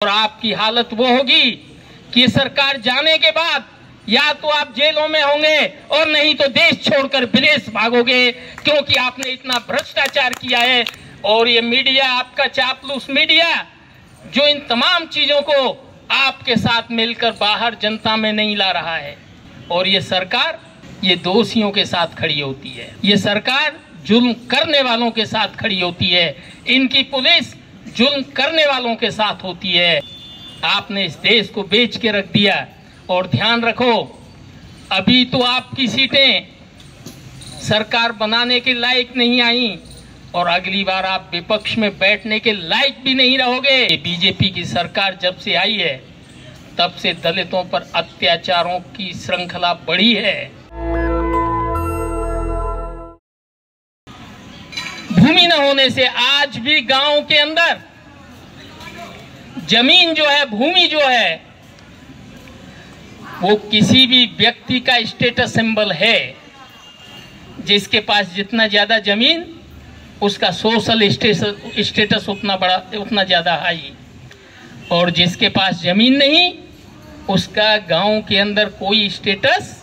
और आपकी हालत वो होगी कि सरकार जाने के बाद या तो आप जेलों में होंगे और नहीं तो देश छोड़कर विदेश भागोगे, क्योंकि आपने इतना भ्रष्टाचार किया है। और ये मीडिया, आपका चापलूस मीडिया, जो इन तमाम चीजों को आपके साथ मिलकर बाहर जनता में नहीं ला रहा है। और ये सरकार ये दोषियों के साथ खड़ी होती है, ये सरकार जुल्म करने वालों के साथ खड़ी होती है, इनकी पुलिस जुल्म करने वालों के साथ होती है। आपने इस देश को बेच के रख दिया। और ध्यान रखो, अभी तो आपकी सीटें सरकार बनाने के लायक नहीं आई और अगली बार आप विपक्ष में बैठने के लायक भी नहीं रहोगे। बीजेपी की सरकार जब से आई है तब से दलितों पर अत्याचारों की श्रृंखला बढ़ी है। भूमि न होने से आज भी गांव के अंदर जमीन जो है, भूमि जो है, वो किसी भी व्यक्ति का स्टेटस सिंबल है। जिसके पास जितना ज्यादा जमीन, उसका सोशल स्टेटस उतना बड़ा, उतना ज्यादा हाई। और जिसके पास जमीन नहीं, उसका गांव के अंदर कोई स्टेटस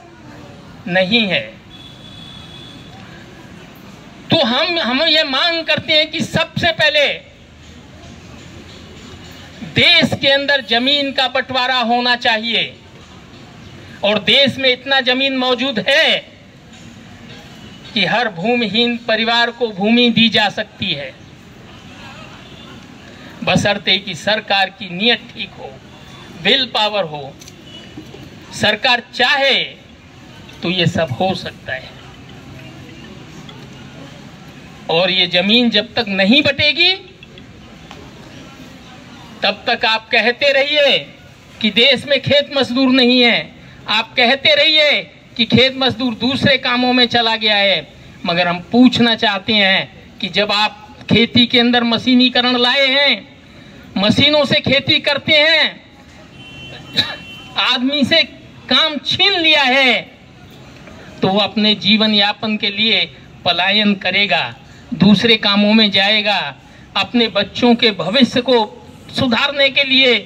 नहीं है। तो हम ये मांग करते हैं कि सबसे पहले देश के अंदर जमीन का बंटवारा होना चाहिए। और देश में इतना जमीन मौजूद है कि हर भूमिहीन परिवार को भूमि दी जा सकती है, बशर्ते कि सरकार की नीयत ठीक हो, विल पावर हो। सरकार चाहे तो ये सब हो सकता है। और ये जमीन जब तक नहीं बटेगी तब तक आप कहते रहिए कि देश में खेत मजदूर नहीं है, आप कहते रहिए कि खेत मजदूर दूसरे कामों में चला गया है। मगर हम पूछना चाहते हैं कि जब आप खेती के अंदर मशीनीकरण लाए हैं, मशीनों से खेती करते हैं, आदमी से काम छीन लिया है, तो वो अपने जीवन यापन के लिए पलायन करेगा, दूसरे कामों में जाएगा, अपने बच्चों के भविष्य को सुधारने के लिए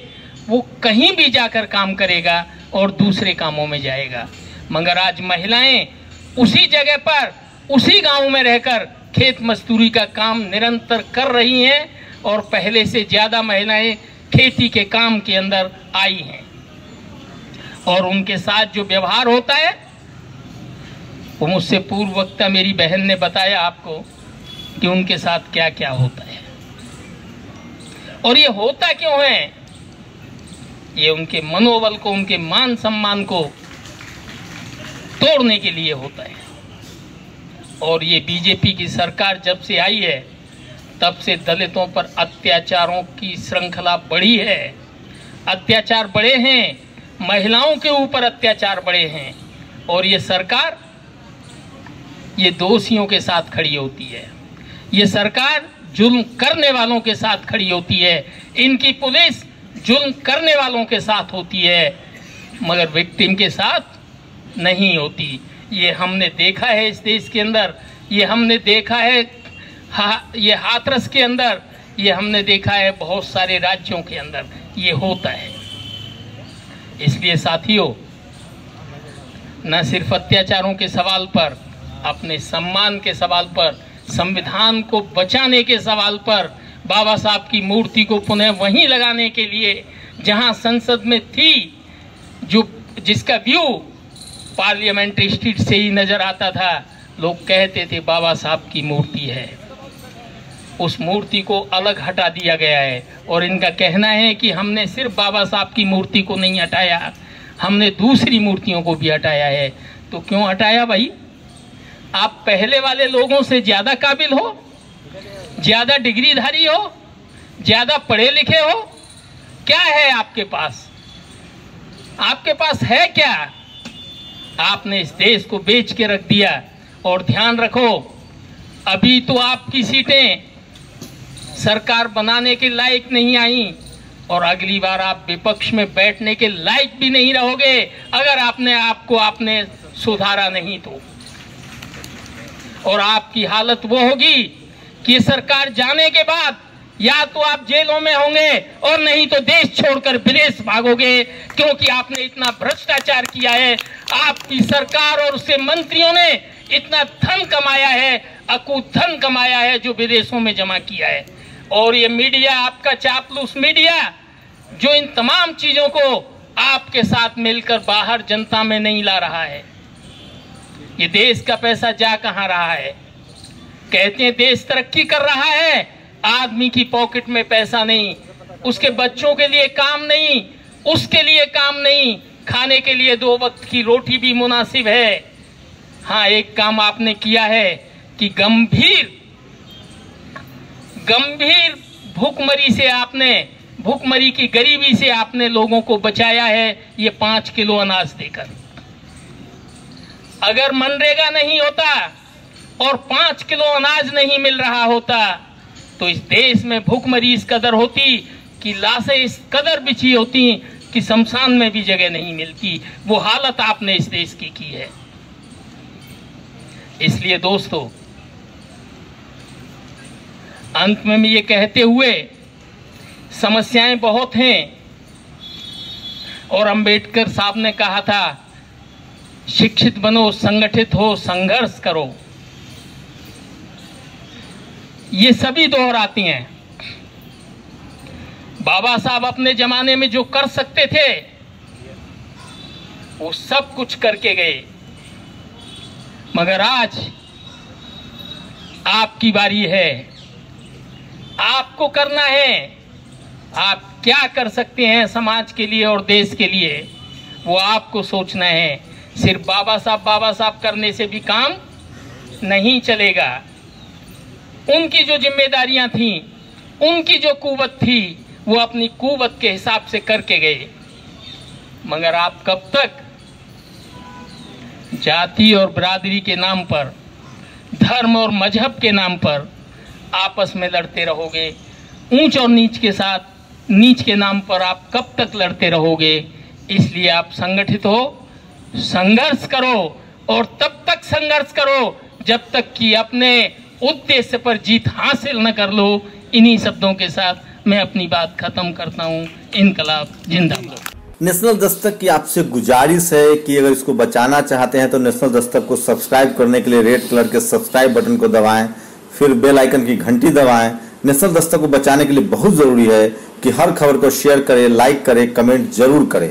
वो कहीं भी जाकर काम करेगा और दूसरे कामों में जाएगा। मगर आज महिलाएं उसी जगह पर, उसी गांव में रहकर खेत मजदूरी का काम निरंतर कर रही हैं और पहले से ज्यादा महिलाएं खेती के काम के अंदर आई हैं। और उनके साथ जो व्यवहार होता है, वो मुझसे पूर्व वक्ता मेरी बहन ने बताया आपको कि उनके साथ क्या क्या होता है। और ये होता क्यों है? ये उनके मनोबल को, उनके मान सम्मान को तोड़ने के लिए होता है। और ये बीजेपी की सरकार जब से आई है तब से दलितों पर अत्याचारों की श्रृंखला बढ़ी है। अत्याचार बढ़े हैं, महिलाओं के ऊपर अत्याचार बढ़े हैं। और ये सरकार ये दोषियों के साथ खड़ी होती है, ये सरकार जुल्म करने वालों के साथ खड़ी होती है, इनकी पुलिस जुल्म करने वालों के साथ होती है, मगर विक्टिम के साथ नहीं होती। ये हमने देखा है इस देश के अंदर, ये हमने देखा है ये हाथरस के अंदर, ये हमने देखा है बहुत सारे राज्यों के अंदर ये होता है। इसलिए साथियों, न सिर्फ अत्याचारों के सवाल पर, अपने सम्मान के सवाल पर, संविधान को बचाने के सवाल पर, बाबा साहब की मूर्ति को पुनः वहीं लगाने के लिए जहां संसद में थी, जिसका व्यू पार्लियामेंट्री स्ट्रीट से ही नजर आता था, लोग कहते थे बाबा साहब की मूर्ति है, उस मूर्ति को अलग हटा दिया गया है। और इनका कहना है कि हमने सिर्फ बाबा साहब की मूर्ति को नहीं हटाया, हमने दूसरी मूर्तियों को भी हटाया है। तो क्यों हटाया भाई? आप पहले वाले लोगों से ज्यादा काबिल हो, ज्यादा डिग्रीधारी हो, ज्यादा पढ़े लिखे हो? क्या है आपके पास? आपके पास है क्या? आपने इस देश को बेच के रख दिया। और ध्यान रखो, अभी तो आपकी सीटें सरकार बनाने के लायक नहीं आई और अगली बार आप विपक्ष में बैठने के लायक भी नहीं रहोगे अगर आपने सुधारा नहीं तो। और आपकी हालत वो होगी कि सरकार जाने के बाद या तो आप जेलों में होंगे और नहीं तो देश छोड़कर विदेश भागोगे, क्योंकि आपने इतना भ्रष्टाचार किया है। आपकी सरकार और उसके मंत्रियों ने इतना धन कमाया है, अकूत धन कमाया है जो विदेशों में जमा किया है। और ये मीडिया, आपका चापलूस मीडिया, जो इन तमाम चीजों को आपके साथ मिलकर बाहर जनता में नहीं ला रहा है। ये देश का पैसा जा कहां रहा है? कहते हैं देश तरक्की कर रहा है, आदमी की पॉकेट में पैसा नहीं, उसके बच्चों के लिए काम नहीं, उसके लिए काम नहीं, खाने के लिए 2 वक्त की रोटी भी मुनासिब है। हाँ, एक काम आपने किया है कि गंभीर भूखमरी की गरीबी से आपने लोगों को बचाया है, ये 5 किलो अनाज देकर। अगर मनरेगा नहीं होता और 5 किलो अनाज नहीं मिल रहा होता तो इस देश में भूखमरी इस कदर होती कि लाशें इस कदर बिछी होती कि शमशान में भी जगह नहीं मिलती। वो हालत आपने इस देश की है। इसलिए दोस्तों, अंत में ये कहते हुए, समस्याएं बहुत हैं और अंबेडकर साहब ने कहा था, शिक्षित बनो, संगठित हो, संघर्ष करो। ये सभी दोहराती हैं। बाबा साहब अपने जमाने में जो कर सकते थे वो सब कुछ करके गए, मगर आज आपकी बारी है, आपको करना है। आप क्या कर सकते हैं समाज के लिए और देश के लिए, वो आपको सोचना है। सिर्फ बाबा साहब करने से भी काम नहीं चलेगा। उनकी जो जिम्मेदारियां थीं, उनकी जो कुव्वत थी, वो अपनी कुव्वत के हिसाब से करके गए, मगर आप कब तक जाति और बिरादरी के नाम पर, धर्म और मजहब के नाम पर आपस में लड़ते रहोगे? ऊंच और नीच के साथ, नीच के नाम पर आप कब तक लड़ते रहोगे? इसलिए आप संगठित हो, संघर्ष करो, और तब तक संघर्ष करो जब तक कि अपने उद्देश्य पर जीत हासिल न कर लो। इन्हीं शब्दों के साथ मैं अपनी बात खत्म करता हूँ। इनकलाब जिंदाबाद। नेशनल दस्तक की आपसे गुजारिश है कि अगर इसको बचाना चाहते हैं तो नेशनल दस्तक को सब्सक्राइब करने के लिए रेड कलर के सब्सक्राइब बटन को दबाएं, फिर बेल आइकन की घंटी दबाएं। नेशनल दस्तक को बचाने के लिए बहुत जरूरी है कि हर खबर को शेयर करें, लाइक करें, कमेंट जरूर करें।